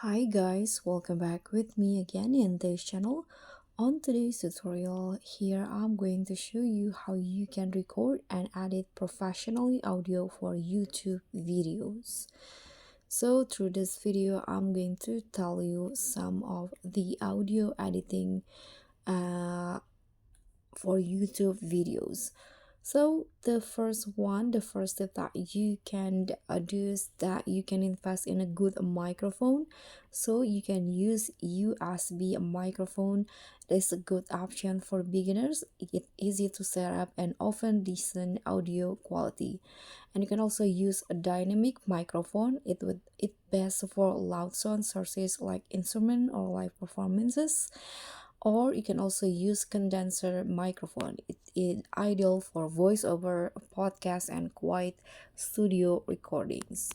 Hi guys, welcome back with me again in this channel. On today's tutorial, here I'm going to show you how you can record and edit professionally audio for YouTube videos. So through this video, I'm going to tell you some of the audio editing uh, for YouTube videos. So the first step that you can do is that you can invest in a good microphone. So you can use USB microphone. It's a good option for beginners. It's easy to set up and often decent audio quality. And you can also use a dynamic microphone. It best for loud sound sources like instrument or live performances, or you can also use condenser microphone. It is ideal for voiceover, podcast, and quiet studio recordings.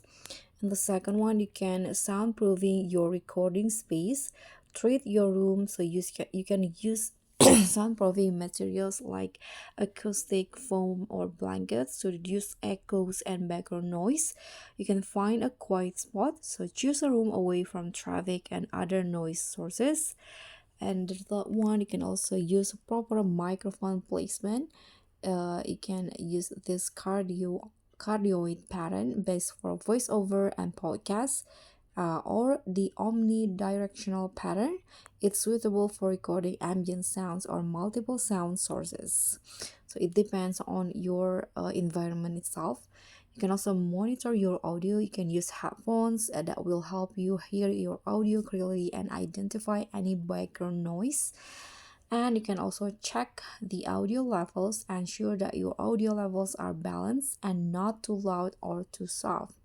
And the second one, you can soundproofing your recording space. Treat your room so you can use soundproofing materials like acoustic foam or blankets to reduce echoes and background noise. You can find a quiet spot, so choose a room away from traffic and other noise sources. And the third one, you can also use proper microphone placement. You can use this cardioid pattern based for voiceover and podcasts, or the omnidirectional pattern. It's suitable for recording ambient sounds or multiple sound sources. So it depends on your environment itself. You can also monitor your audio. You can use headphones that will help you hear your audio clearly and identify any background noise. And you can also check the audio levels, ensure that your audio levels are balanced and not too loud or too soft.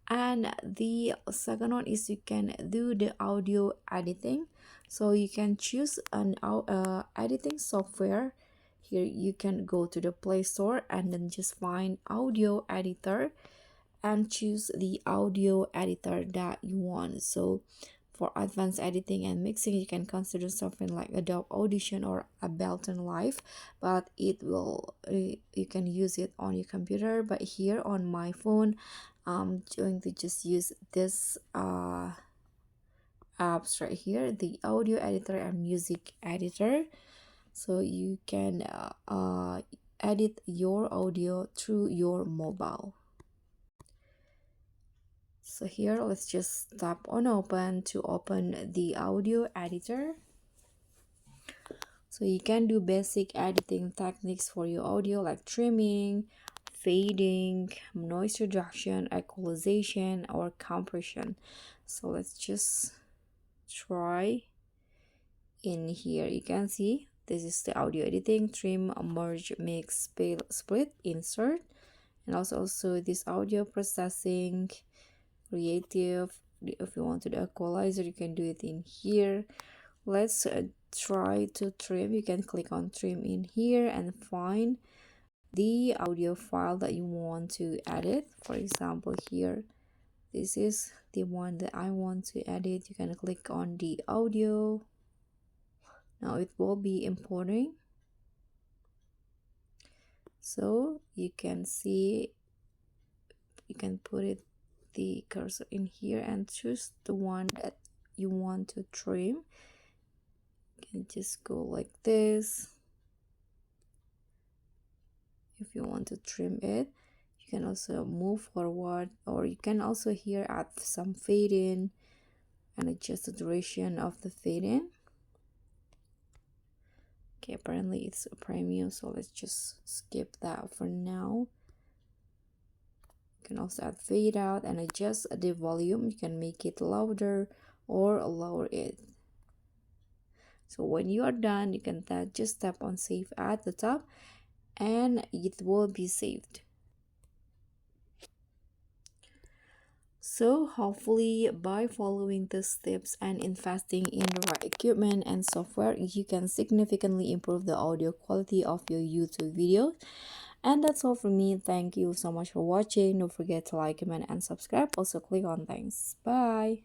And the second one is you can do the audio editing. So you can choose an editing software. Here you can go to the Play Store and then just find audio editor and choose the audio editor that you want. So for advanced editing and mixing, you can consider something like Adobe Audition or Ableton Live, but you can use it on your computer. But here on my phone, I'm going to just use this apps right here, the audio editor and music editor. So you can edit your audio through your mobile. So here, let's just tap on open to open the audio editor. So you can do basic editing techniques for your audio like trimming, fading, noise reduction, equalization, or compression. So let's just try in here. You can see this is the audio editing: trim, merge, mix, split, insert, and also this audio processing, creative. If you want to do equalizer, you can do it in here. Let's try to trim. You can click on trim in here and find the audio file that you want to edit. For example, here this is the one that I want to edit. You can click on the audio. Now it will be importing, so you can see, you can put it the cursor in here and choose the one that you want to trim. You can just go like this. If you want to trim it, you can also move forward, or you can also here add some fade in and adjust the duration of the fade in. Okay, apparently it's a premium, so let's just skip that for now. You can also add fade out and adjust the volume. You can make it louder or lower it. So when you are done, you can just tap on save at the top and it will be saved. So hopefully by following the steps and investing in the right equipment and software, you can significantly improve the audio quality of your YouTube videos. And that's all from me. Thank you so much for watching. Don't forget to like, comment, and subscribe. Also click on thanks. Bye.